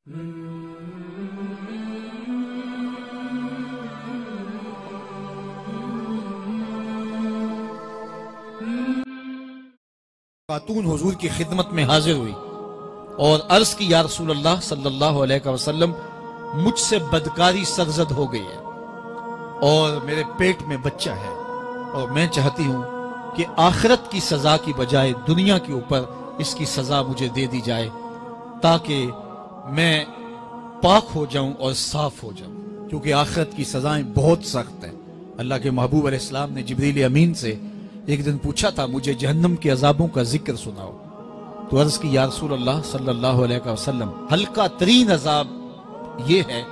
خاتون حضور کی خدمت میں حاضر ہوئی اور عرض کی یا رسول اللہ صلی اللہ علیہ وسلم مجھ سے بدکاری سرزد ہو گئی ہے اور میرے پیٹ میں بچہ ہے اور میں چاہتی ہوں کہ آخرت کی سزا کی بجائے دنیا کے اوپر اس کی سزا مجھے دے دی جائے تاکہ میں پاک ہو جاؤں اور صاف ہو جاؤں، کیونکہ آخرت کی سزائیں بہت سخت ہیں۔ اللہ کے محبوب علیہ السلام نے جبریل امین سے ایک دن پوچھا تھا مجھے جہنم کے عذابوں کا ذکر سناؤ، تو عرض کی یا رسول اللہ صلی اللہ علیہ وسلم ہلکا ترین عذاب یہ ہے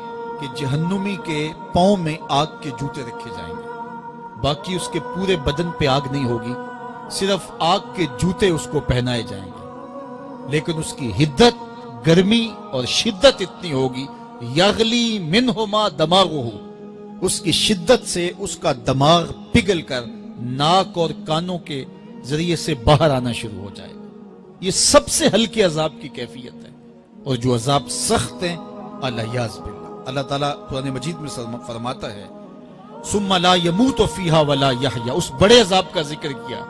کہ جہنمی کے پاؤں میں آگ کے جوتے رکھے جائیں گے، باقی اس کے پورے بدن پہ آگ نہیں ہوگی، صرف آگ کے جوتے اس کو پہنائے جائیں گے، لیکن اس کی حدت، گرمی اور شدت اتنی ہوگی یغلی منہما دماغہ، اس کی شدت سے اس کا دماغ پگھل کر ناک اور کانوں کے ذریعے سے باہر آنا شروع ہو جائے گا۔ یہ سب سے ہلکے عذاب کی کیفیت ہے، اور جو عذاب سخت ہیں الیاذ باللہ، اللہ تعالیٰ قرآن مجید میں فرماتا ہے ثم لا يموت فیہا ولا یحیا، اس بڑے عذاب کا ذکر کیا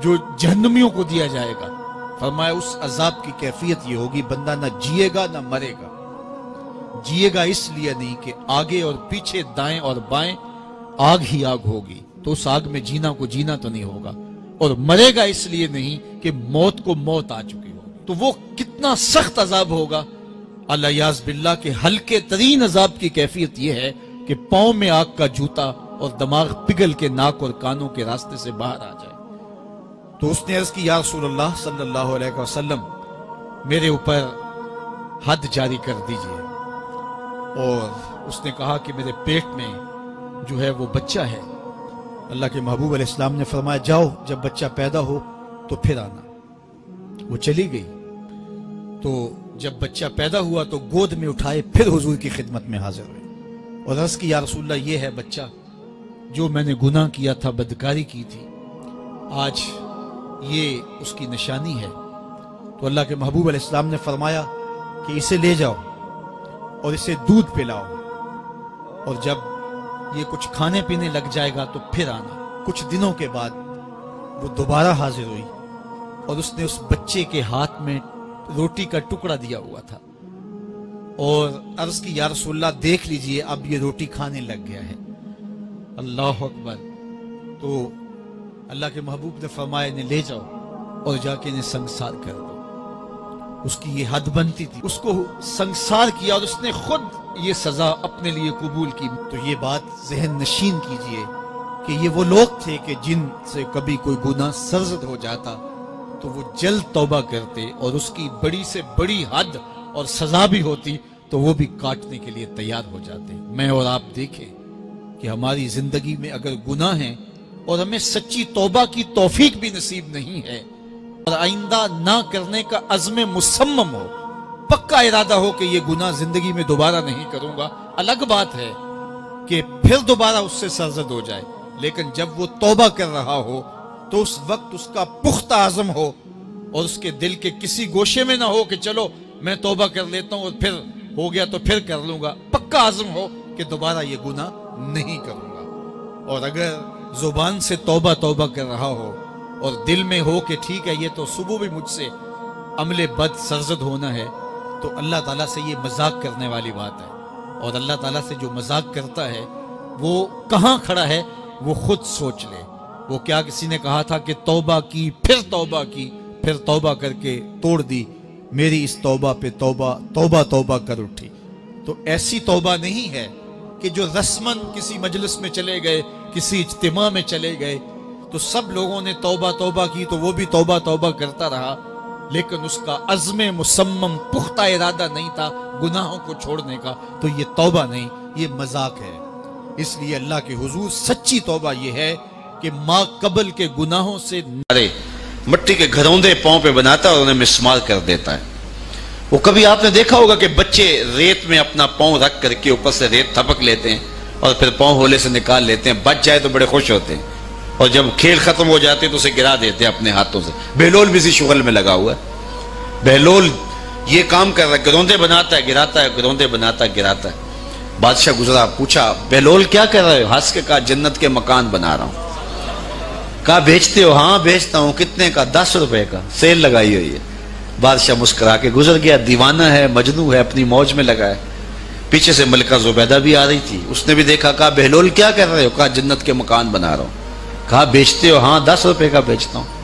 جو جہنمیوں کو دیا جائے گا، فرمایا اس عذاب کی کیفیت یہ ہوگی بندہ نہ جیے گا نہ مرے گا۔ جیے گا اس لیے نہیں کہ آگے اور پیچھے دائیں اور بائیں آگ ہی آگ ہوگی، تو اس آگ میں جینا کو جینا تو نہیں ہوگا، اور مرے گا اس لیے نہیں کہ موت کو موت آ چکی ہوگی۔ تو وہ کتنا سخت عذاب ہوگا الیاذ باللہ کہ ہلکے ترین عذاب کی کیفیت یہ ہے کہ پاؤں میں آگ کا جوتا اور دماغ پگھل کے ناک اور کانوں کے راستے سے باہر آ جائے۔ تو اس نے عرض کی یا رسول اللہ صلی اللہ علیہ وسلم میرے اوپر حد جاری کر دیجئے، اور اس نے کہا کہ میرے پیٹ میں جو ہے وہ بچہ ہے۔ اللہ کے محبوب علیہ السلام نے فرمایا جاؤ جب بچہ پیدا ہو تو پھر آنا۔ وہ چلی گئی، تو جب بچہ پیدا ہوا تو گود میں اٹھائے پھر حضور کی خدمت میں حاضر ہوئے اور عرض کی یا رسول اللہ یہ ہے بچہ جو میں نے گناہ کیا تھا، بدکاری کی تھی، آج یہ اس کی نشانی ہے۔ تو اللہ کے محبوب علیہ السلام نے فرمایا کہ اسے لے جاؤ اور اسے دودھ پلاؤ، اور جب یہ کچھ کھانے پینے لگ جائے گا تو پھر آنا۔ کچھ دنوں کے بعد وہ دوبارہ حاضر ہوئی اور اس نے اس بچے کے ہاتھ میں روٹی کا ٹکڑا دیا ہوا تھا، اور عرض کی یا رسول اللہ دیکھ لیجئے اب یہ روٹی کھانے لگ گیا ہے۔ اللہ اکبر۔ تو اللہ کے محبوب نے فرمایا انہیں لے جاؤ اور جا کے انہیں سنگسار کر دو۔ اس کی یہ حد بنتی تھی، اس کو سنگسار کیا اور اس نے خود یہ سزا اپنے لیے قبول کی۔ تو یہ بات ذہن نشین کیجئے کہ یہ وہ لوگ تھے کہ جن سے کبھی کوئی گناہ سرزد ہو جاتا تو وہ جلد توبہ کرتے، اور اس کی بڑی سے بڑی حد اور سزا بھی ہوتی تو وہ بھی کاٹنے کے لیے تیار ہو جاتے۔ میں اور آپ دیکھیں کہ ہماری زندگی میں اگر گناہ ہیں اور ہمیں سچی توبہ کی توفیق بھی نصیب نہیں ہے اور آئندہ نہ کرنے کا عزم مصمم ہو، پکا ارادہ ہو کہ یہ گناہ زندگی میں دوبارہ نہیں کروں گا، الگ بات ہے کہ پھر دوبارہ اس سے سرزد ہو جائے، لیکن جب وہ توبہ کر رہا ہو تو اس وقت اس کا پختہ عزم ہو اور اس کے دل کے کسی گوشے میں نہ ہو کہ چلو میں توبہ کر لیتا ہوں اور پھر ہو گیا تو پھر کر لوں گا، پکا عزم ہو کہ دوبارہ یہ گناہ نہیں کروں گا۔ اور اگر زبان سے توبہ توبہ کر رہا ہو اور دل میں ہو کہ ٹھیک ہے یہ تو صبح بھی مجھ سے عمل بد سرزد ہونا ہے، تو اللہ تعالیٰ سے یہ مذاق کرنے والی بات ہے، اور اللہ تعالیٰ سے جو مذاق کرتا ہے وہ کہاں کھڑا ہے وہ خود سوچ لے۔ وہ کیا کسی نے کہا تھا کہ توبہ کی پھر توبہ کر کے توڑ دی، میری اس توبہ پہ توبہ توبہ توبہ کر اٹھی۔ تو ایسی توبہ نہیں ہے کہ جو رسماً کسی مجلس میں چلے گئے، کسی اجتماع میں چلے گئے تو سب لوگوں نے توبہ توبہ کی تو وہ بھی توبہ توبہ کرتا رہا، لیکن اس کا عزم مصمم پختہ ارادہ نہیں تھا گناہوں کو چھوڑنے کا، تو یہ توبہ نہیں، یہ مذاق ہے۔ اس لیے اللہ کے حضور سچی توبہ یہ ہے کہ ماں قبل کے گناہوں سے مٹی کے گھروندے پاؤں پہ بناتا ہے اور انہیں مسمار کر دیتا ہے۔ وہ کبھی آپ نے دیکھا ہوگا کہ بچے ریت میں اپنا پاؤں رکھ کر کے اوپر سے ریت تھپک لیتے ہیں اور پھر پاؤں ہولے سے نکال لیتے ہیں، بچ جائے تو بڑے خوش ہوتے ہیں، اور جب کھیل ختم ہو جاتے ہیں تو اسے گرا دیتے ہیں اپنے ہاتھوں سے۔ بہلول بھی اسی شغل میں لگا ہوا ہے۔ بہلول یہ کام کر رہا ہے، گروندے بناتا ہے گراتا ہے، گروندے بناتا ہے گراتا ہے۔ بادشاہ گزرا، پوچھا بہلول کیا کر رہے ہو؟ ہنس کے کہا جنت کے مکان بنا رہا ہوں۔ کہا بیچتے ہو؟ ہاں بیچتا ہوں۔ کتنے کا؟ 10 روپے کا، سیل لگائی ہوئی ہے۔ بادشاہ مسکرا کے گزر گیا، دیوانہ ہے، مجنوں ہے، اپنی موج میں لگا ہے۔ پیچھے سے ملکہ زبیدہ بھی آ رہی تھی، اس نے بھی دیکھا، کہا بہلول کیا کر رہے ہو؟ کہا جنت کے مکان بنا رہا ہوں۔ کہا بیچتے ہو؟ ہاں 10 روپے کا بیچتا ہوں۔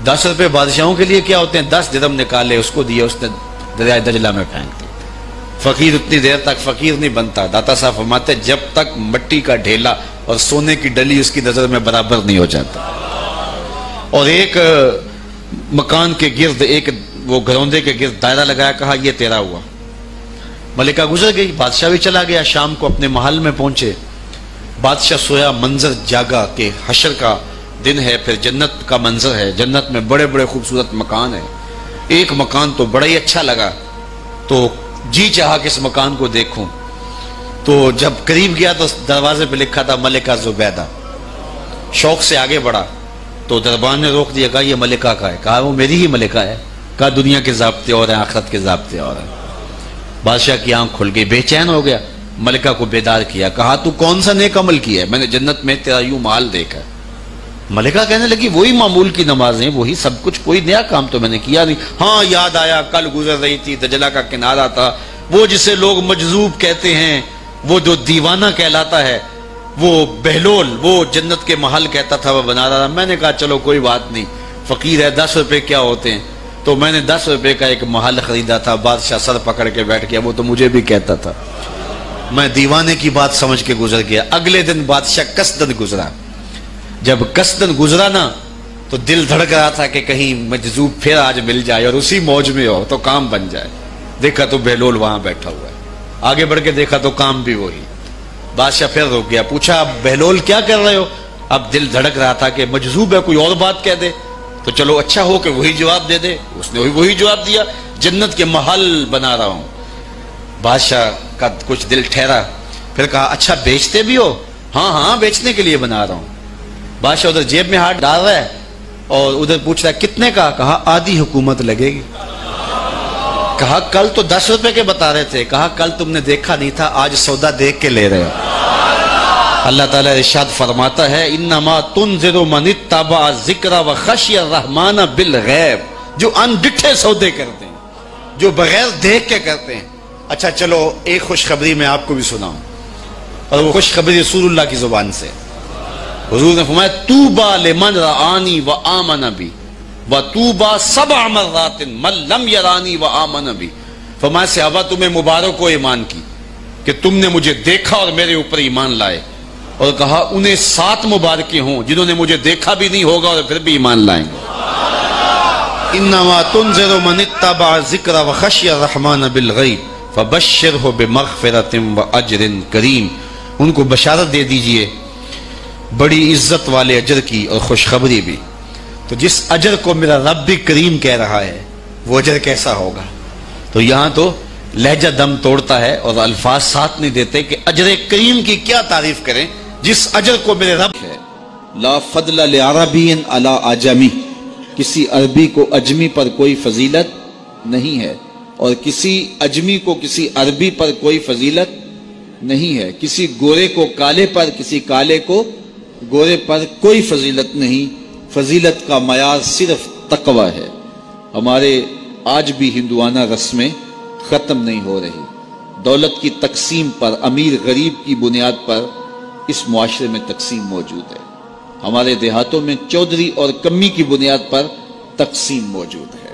10 روپے بادشاہوں کے لیے کیا ہوتے ہیں؟ 10 درہم نکالے، اس کو دیا، اس نے دریائے دجلہ میں پھینک دیا۔ فقیر اتنی دیر تک فقیر نہیں بنتا۔ داتا صاحب فرماتے جب تک مٹی کا ڈھیلا اور سونے کی ڈلی اس کی نظر میں برابر نہیں ہو جاتا۔ اور ایک مکان کے گرد، ایک وہ گروندے کے گرد دائرہ لگایا، کہا یہ تیرا ہوا۔ ملکہ گزر گئی، بادشاہ بھی چلا گیا۔ شام کو اپنے محل میں پہنچے، بادشاہ سویا، منظر جاگا کہ حشر کا دن ہے، پھر جنت کا منظر ہے، جنت میں بڑے بڑے خوبصورت مکان ہیں۔ ایک مکان تو بڑا ہی اچھا لگا، تو جی چاہا کہ اس مکان کو دیکھوں۔ تو جب قریب گیا تو دروازے پہ لکھا تھا ملکہ زبیدہ۔ شوق سے آگے بڑھا تو دربان نے روک دیا، کہا یہ ملکہ کا ہے۔ کہا وہ میری ہی ملکہ ہے۔ کہا دنیا کے ضابطے اور ہیں، آخرت کے ضابطے اور ہیں۔ بادشاہ کی آنکھ کھل گئی، بے چین ہو گیا، ملکہ کو بیدار کیا، کہا تو کون سا نیک عمل کیا ہے؟ میں نے جنت میں تیرا یوں محل دیکھا ہے۔ ملکہ کہنے لگی وہی معمول کی نمازیں، وہی سب کچھ، کوئی نیا کام تو میں نے کیا نہیں۔ ہاں یاد آیا، کل گزر رہی تھی، دجلہ کا کنارہ تھا، وہ جسے لوگ مجذوب کہتے ہیں، وہ جو دیوانہ کہلاتا ہے، وہ بہلول، وہ جنت کے محل کہتا تھا وہ بنا رہا تھا۔ میں نے کہا چلو کوئی بات نہیں، فقیر ہے، 10 روپے کیا ہوتے ہیں، تو میں نے 10 روپے کا ایک محل خریدا تھا۔ بادشاہ سر پکڑ کے بیٹھ گیا، وہ تو مجھے بھی کہتا تھا۔ میں دیوانے کی بات سمجھ کے گزر گیا۔ اگلے دن بادشاہ قصدن گزرا۔ جب قصدن گزرا نا تو دل دھڑک رہا تھا کہ کہیں مجذوب پھر آج مل جائے اور اسی موج میں ہو تو کام بن جائے۔ دیکھا تو بہلول وہاں بیٹھا ہوا ہے، آگے بڑھ کے دیکھا تو کام بھی وہی۔ بادشاہ پھر رک گیا، پوچھا اب بہلول کیا کر رہے ہو؟ اب دل دھڑک رہا تھا کہ مجذوب ہے، کوئی اور بات کہہ دے تو چلو اچھا ہو کہ وہی جواب دے دے۔ اس نے وہی جواب دیا، جنت کے محل بنا رہا ہوں۔ بادشاہ کا کچھ دل ٹھہرا، پھر کہا اچھا بیچتے بھی ہو؟ ہاں ہاں بیچنے کے لیے بنا رہا ہوں۔ بادشاہ ادھر جیب میں ہاتھ ڈال رہا ہے اور ادھر پوچھ رہا ہے کتنے کا؟ کہا آدھی حکومت لگے گی۔ کہا کل تو 10 روپے کے بتا رہے تھے۔ کہا کل تم نے دیکھا نہیں تھا، آج سودا دیکھ کے لے رہے ہو۔ اللہ تعالیٰ ارشاد فرماتا ہے انما تنذر من اتبع ذکر وخشی الرحمن بالغیب، جو ان ڈٹھے سودے کرتے ہیں، جو بغیر دیکھ کے کرتے ہیں۔ اچھا چلو ایک خوشخبری میں آپ کو بھی سناؤں، اور وہ خوشخبری رسول اللہ کی زبان سے۔ حضور نے فرمایا طوبی لمن رآنی وآمن بی وطوبی 7 مرات من لم یرانی وآمن بی۔ فرمایا صحابہ تمہیں مبارک ہو ایمان کی کہ تم نے مجھے دیکھا اور میرے اوپر ایمان لائے، اور کہا انہیں 7 مبارکیں ہوں جنہوں نے مجھے دیکھا بھی نہیں ہوگا اور پھر بھی ایمان لائیں گے۔ انما تنذر من اتبع ذکر وخشی الرحمن بالغیب فبشرہ بمغفرۃ واجر کریم۔ ان کو بشارت دے دیجئے بڑی عزت والے اجر کی اور خوشخبری بھی۔ تو جس اجر کو میرا رب بھی کریم کہہ رہا ہے وہ اجر کیسا ہوگا؟ تو یہاں تو لہجہ دم توڑتا ہے اور الفاظ ساتھ نہیں دیتے کہ اجر کریم کی کیا تعریف کریں جس اجر کو میرے رب ہے۔ لا فضل لعربی علی اعجمی، کسی عربی کو اجمی پر کوئی فضیلت نہیں ہے، اور کسی اجمی کو کسی عربی پر کوئی فضیلت نہیں ہے۔ کسی گورے کو کالے پر، کسی کالے کو گورے پر کوئی فضیلت نہیں۔ فضیلت کا معیار صرف تقوی ہے۔ ہمارے آج بھی ہندوانہ رسمیں ختم نہیں ہو رہی۔ دولت کی تقسیم پر، امیر غریب کی بنیاد پر اس معاشرے میں تقسیم موجود ہے۔ ہمارے دیہاتوں میں چودھری اور کمی کی بنیاد پر تقسیم موجود ہے۔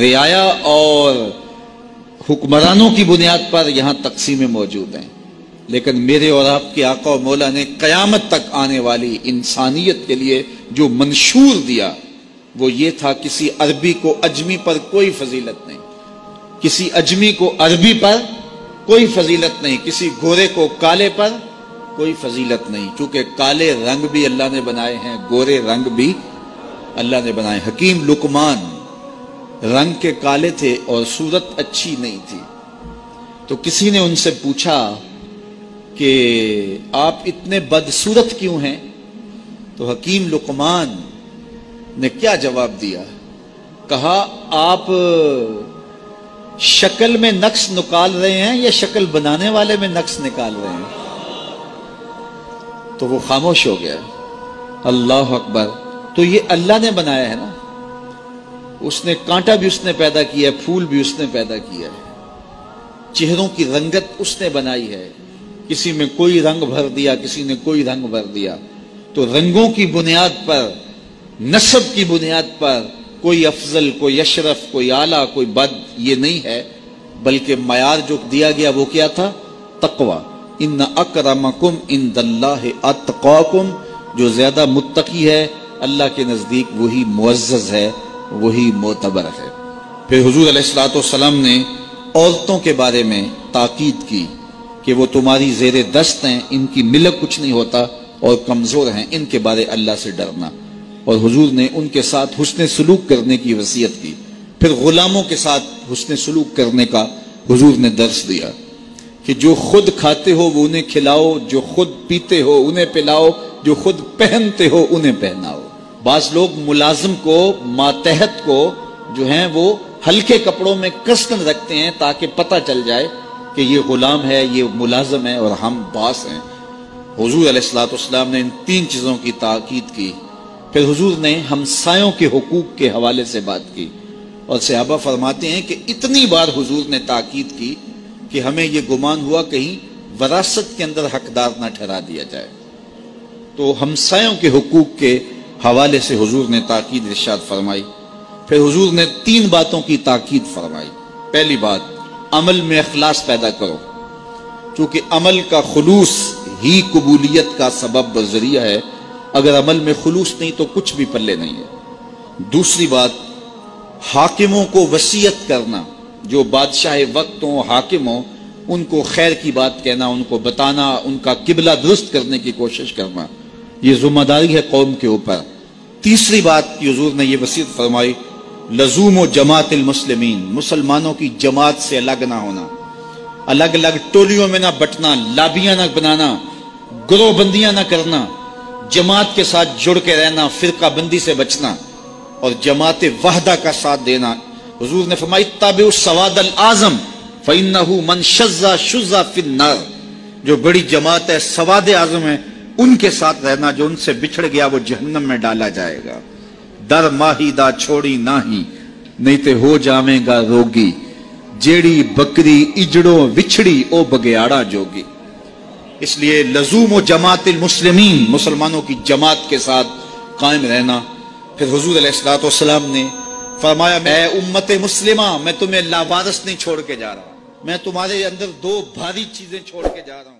رعایا اور حکمرانوں کی بنیاد پر یہاں تقسیمیں موجود ہیں، لیکن میرے اور آپ کے آقا و مولا نے قیامت تک آنے والی انسانیت کے لیے جو منشور دیا وہ یہ تھا کسی عربی کو اجمی پر کوئی فضیلت نہیں، کسی اجمی کو عربی پر کوئی فضیلت نہیں، کسی گورے کو کالے پر کوئی فضیلت نہیں، کیونکہ کالے رنگ بھی اللہ نے بنائے ہیں، گورے رنگ بھی اللہ نے بنائے۔ حکیم لقمان رنگ کے کالے تھے اور صورت اچھی نہیں تھی، تو کسی نے ان سے پوچھا کہ آپ اتنے بدصورت کیوں ہیں؟ تو حکیم لقمان نے کیا جواب دیا؟ کہا آپ شکل میں نقص نکال رہے ہیں یا شکل بنانے والے میں نقص نکال رہے ہیں؟ تو وہ خاموش ہو گیا. اللہ اکبر. تو یہ اللہ نے بنایا ہے نا, اس نے کانٹا بھی اس نے پیدا کیا ہے, پھول بھی اس نے پیدا کیا ہے, چہروں کی رنگت اس نے بنائی ہے, کسی میں کوئی رنگ بھر دیا, کسی نے کوئی رنگ بھر دیا. تو رنگوں کی بنیاد پر, نسب کی بنیاد پر کوئی افضل, کوئی اشرف, کوئی اعلیٰ, کوئی بد, یہ نہیں ہے. بلکہ معیار جو دیا گیا وہ کیا تھا؟ تقوی. ان اکرمکم عند اللہ اتقاکم, جو زیادہ متقی ہے اللہ کے نزدیک وہی معزز ہے, وہی معتبر ہے. پھر حضور علیہ الصلوۃ والسلام نے عورتوں کے بارے میں تاکید کی کہ وہ تمہاری زیر دست ہیں, ان کی ملک کچھ نہیں ہوتا اور کمزور ہیں, ان کے بارے اللہ سے ڈرنا. اور حضور نے ان کے ساتھ حسن سلوک کرنے کی وصیت کی. پھر غلاموں کے ساتھ حسن سلوک کرنے کا حضور نے درس دیا کہ جو خود کھاتے ہو وہ انہیں کھلاؤ, جو خود پیتے ہو انہیں پلاؤ, جو خود پہنتے ہو انہیں پہناؤ. بعض لوگ ملازم کو, ماتحت کو جو ہیں وہ ہلکے کپڑوں میں کسن رکھتے ہیں تاکہ پتہ چل جائے کہ یہ غلام ہے, یہ ملازم ہے اور ہم باس ہیں. حضور علیہ الصلوۃ والسلام نے ان 3 چیزوں کی تاکید کی. پھر حضور نے ہمسایوں کے حقوق کے حوالے سے بات کی, اور صحابہ فرماتے ہیں کہ اتنی بار حضور نے تاکید کی کہ ہمیں یہ گمان ہوا کہیں وراثت کے اندر حقدار نہ ٹھہرا دیا جائے. تو ہمسایوں کے حقوق کے حوالے سے حضور نے تاکید ارشاد فرمائی. پھر حضور نے 3 باتوں کی تاکید فرمائی. پہلی بات, عمل میں اخلاص پیدا کرو, چونکہ عمل کا خلوص ہی قبولیت کا سبب و ذریعہ ہے. اگر عمل میں خلوص نہیں تو کچھ بھی پلے نہیں ہے. دوسری بات, حاکموں کو وصیت کرنا, جو بادشاہ وقت ہوں, حاکم ہوں, ان کو خیر کی بات کہنا, ان کو بتانا, ان کا قبلہ درست کرنے کی کوشش کرنا, یہ ذمہ داری ہے قوم کے اوپر. تیسری بات کی حضور نے یہ وصیت فرمائی, لزوم و جماعت المسلمین, مسلمانوں کی جماعت سے الگ نہ ہونا, الگ الگ ٹولیوں میں نہ بٹنا, لابیاں نہ بنانا, گروہ بندیاں نہ کرنا, جماعت کے ساتھ جڑ کے رہنا, فرقہ بندی سے بچنا اور جماعت وحدہ کا ساتھ دینا. حضور نے فرمائی, تابع السواد الاعظم فإنہ من شذ شذ فی النار, جو بڑی جماعت ہے, سواد اعظم ہے, ان کے ساتھ رہنا, جو ان سے بچھڑ گیا وہ جہنم میں ڈالا جائے گا. در ماہی دا چھوڑی ناہی, نہیں تے ہو جاویں گا روگی, جیڑی بکری اجڑوں وچھڑی او بگیاڑا جوگی. اس لیے لزوم و جماعت المسلمین, مسلمانوں کی جماعت کے ساتھ قائم رہنا. پھر حضور علیہ الصلوۃ والسلام نے فرمایا, اے امت مسلمہ, میں تمہیں لاوارث نہیں چھوڑ کے جا رہا, میں تمہارے اندر 2 بھاری چیزیں چھوڑ کے جا رہا ہوں.